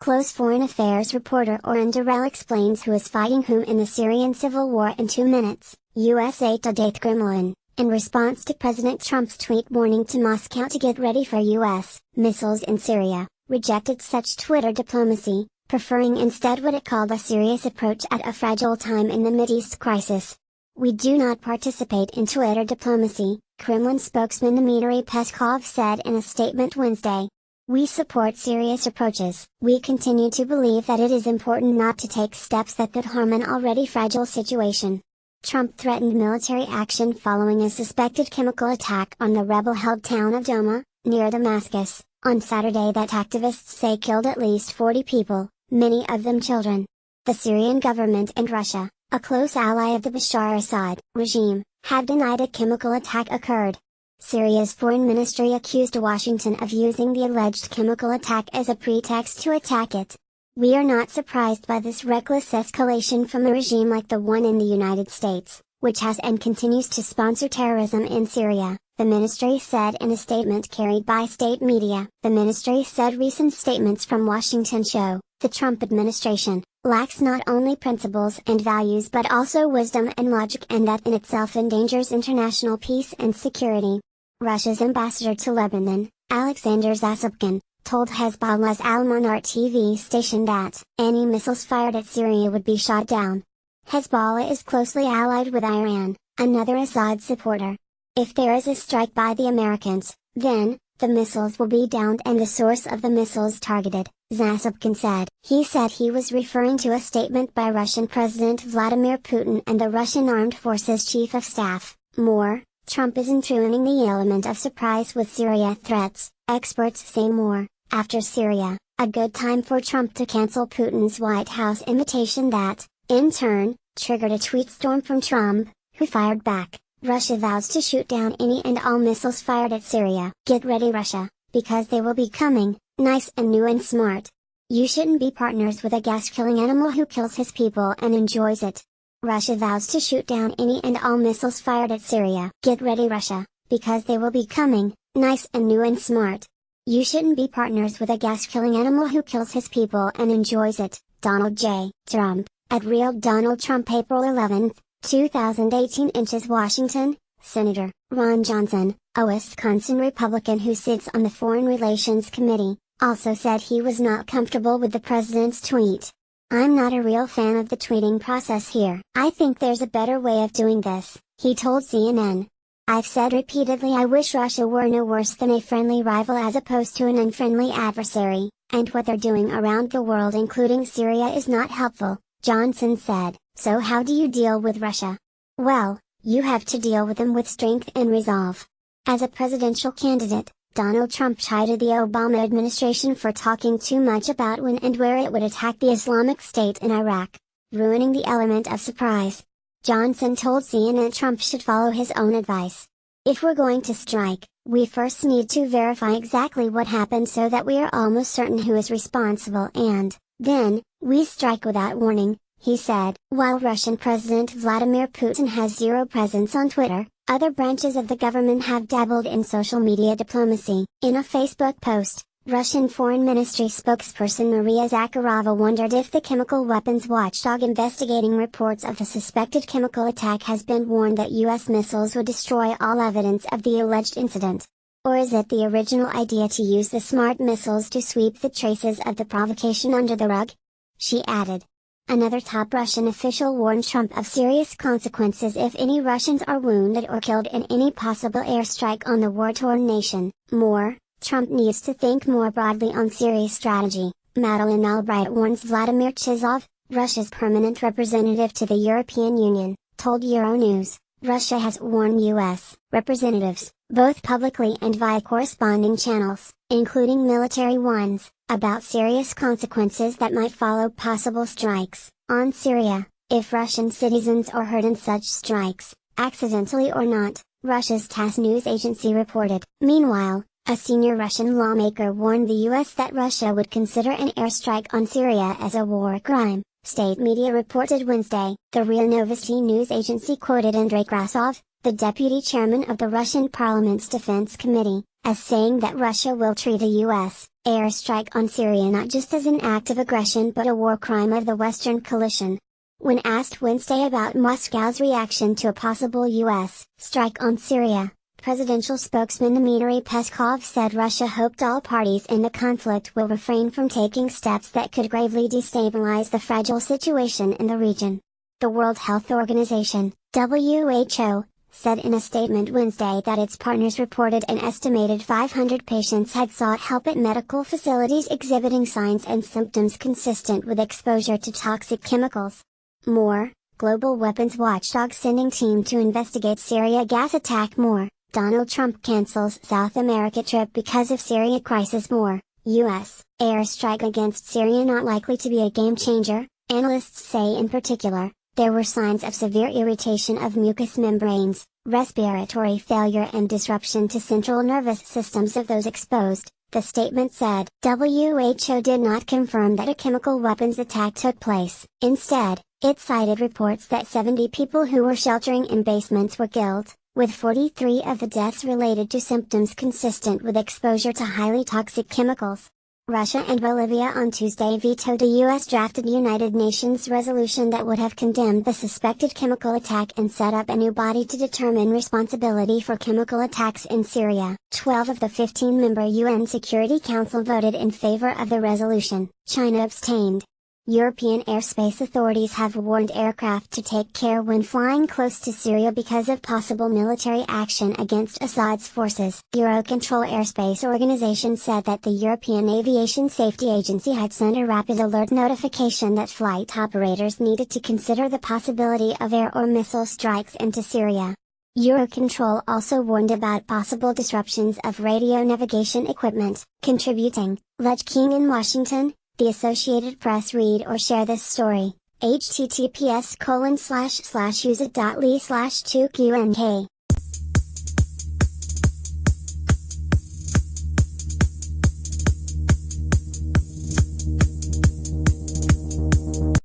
Close foreign affairs reporter Oren Darrell explains who is fighting whom in the Syrian civil war in 2 minutes. USA Today. Kremlin, in response to President Trump's tweet warning to Moscow to get ready for U.S. missiles in Syria, rejected such Twitter diplomacy, preferring instead what it called a serious approach at a fragile time in the Mideast crisis. "We do not participate in Twitter diplomacy," Kremlin spokesman Dmitry Peskov said in a statement Wednesday. "We support serious approaches. We continue to believe that it is important not to take steps that could harm an already fragile situation." Trump threatened military action following a suspected chemical attack on the rebel-held town of Douma, near Damascus, on Saturday that activists say killed at least 40 people, many of them children. The Syrian government and Russia, a close ally of the Bashar Assad regime, have denied a chemical attack occurred. Syria's foreign ministry accused Washington of using the alleged chemical attack as a pretext to attack it. "We are not surprised by this reckless escalation from a regime like the one in the United States, which has and continues to sponsor terrorism in Syria," the ministry said in a statement carried by state media. The ministry said recent statements from Washington show, the Trump administration lacks not only principles and values but also wisdom and logic, and that in itself endangers international peace and security. Russia's ambassador to Lebanon, Alexander Zasypkin, told Hezbollah's Al-Manar TV station that any missiles fired at Syria would be shot down. Hezbollah is closely allied with Iran, another Assad supporter. "If there is a strike by the Americans, then, the missiles will be downed and the source of the missiles targeted," Zasypkin said. He said he was referring to a statement by Russian President Vladimir Putin and the Russian Armed Forces Chief of Staff. More, Trump isn't ruining the element of surprise with Syria threats, experts say. More, after Syria, a good time for Trump to cancel Putin's White House invitation that, in turn, triggered a tweet storm from Trump, who fired back. "Russia vows to shoot down any and all missiles fired at Syria. Get ready, Russia, because they will be coming, nice and new and smart. You shouldn't be partners with a gas-killing animal who kills his people and enjoys it. Russia vows to shoot down any and all missiles fired at Syria. Get ready, Russia, because they will be coming, nice and new and smart. You shouldn't be partners with a gas-killing animal who kills his people and enjoys it." Donald J. Trump, at Real Donald Trump. April 11, 2018. Washington, Senator Ron Johnson, a Wisconsin Republican who sits on the Foreign Relations Committee, also said he was not comfortable with the president's tweet. "I'm not a real fan of the tweeting process here. I think there's a better way of doing this," he told CNN. "I've said repeatedly I wish Russia were no worse than a friendly rival as opposed to an unfriendly adversary, and what they're doing around the world including Syria is not helpful," Johnson said. "So how do you deal with Russia? Well, you have to deal with them with strength and resolve." As a presidential candidate, Donald Trump chided the Obama administration for talking too much about when and where it would attack the Islamic State in Iraq, ruining the element of surprise. Johnson told CNN Trump should follow his own advice. "If we're going to strike, we first need to verify exactly what happened so that we are almost certain who is responsible, and then, we strike without warning," he said. While Russian President Vladimir Putin has zero presence on Twitter, other branches of the government have dabbled in social media diplomacy. In a Facebook post, Russian Foreign Ministry spokesperson Maria Zakharova wondered if the chemical weapons watchdog investigating reports of the suspected chemical attack has been warned that U.S. missiles would destroy all evidence of the alleged incident. Or is it the original idea to use the smart missiles to sweep the traces of the provocation under the rug? She added. Another top Russian official warned Trump of serious consequences if any Russians are wounded or killed in any possible airstrike on the war-torn nation. More, Trump needs to think more broadly on Syria strategy, Madeleine Albright warns. Vladimir Chizov, Russia's permanent representative to the European Union, told Euronews, Russia has warned U.S. representatives, both publicly and via corresponding channels, including military ones, about serious consequences that might follow possible strikes on Syria, if Russian citizens are hurt in such strikes, accidentally or not, Russia's TASS news agency reported. Meanwhile, a senior Russian lawmaker warned the U.S. that Russia would consider an airstrike on Syria as a war crime, state media reported Wednesday. The RIA Novosti news agency quoted Andrei Krasov, the deputy chairman of the Russian parliament's defense committee, as saying that Russia will treat a U.S. airstrike on Syria not just as an act of aggression but a war crime of the Western coalition. When asked Wednesday about Moscow's reaction to a possible U.S. strike on Syria, presidential spokesman Dmitry Peskov said Russia hoped all parties in the conflict will refrain from taking steps that could gravely destabilize the fragile situation in the region. The World Health Organization, WHO, said in a statement Wednesday that its partners reported an estimated 500 patients had sought help at medical facilities exhibiting signs and symptoms consistent with exposure to toxic chemicals. More, global weapons watchdog sending team to investigate Syria gas attack. More, Donald Trump cancels South America trip because of Syria crisis. More, U.S. airstrike against Syria not likely to be a game changer, analysts say. In particular, there were signs of severe irritation of mucous membranes, respiratory failure and disruption to central nervous systems of those exposed, the statement said. WHO did not confirm that a chemical weapons attack took place. Instead, it cited reports that 70 people who were sheltering in basements were killed, with 43 of the deaths related to symptoms consistent with exposure to highly toxic chemicals. Russia and Bolivia on Tuesday vetoed a U.S.-drafted United Nations resolution that would have condemned the suspected chemical attack and set up a new body to determine responsibility for chemical attacks in Syria. 12 of the 15-member UN Security Council voted in favor of the resolution. China abstained. European airspace authorities have warned aircraft to take care when flying close to Syria because of possible military action against Assad's forces. Eurocontrol Airspace Organization said that the European Aviation Safety Agency had sent a rapid alert notification that flight operators needed to consider the possibility of air or missile strikes into Syria. Eurocontrol also warned about possible disruptions of radio navigation equipment. Contributing, Ledge King in Washington. The Associated Press. Read or share this story, https://useit.ly/2qnk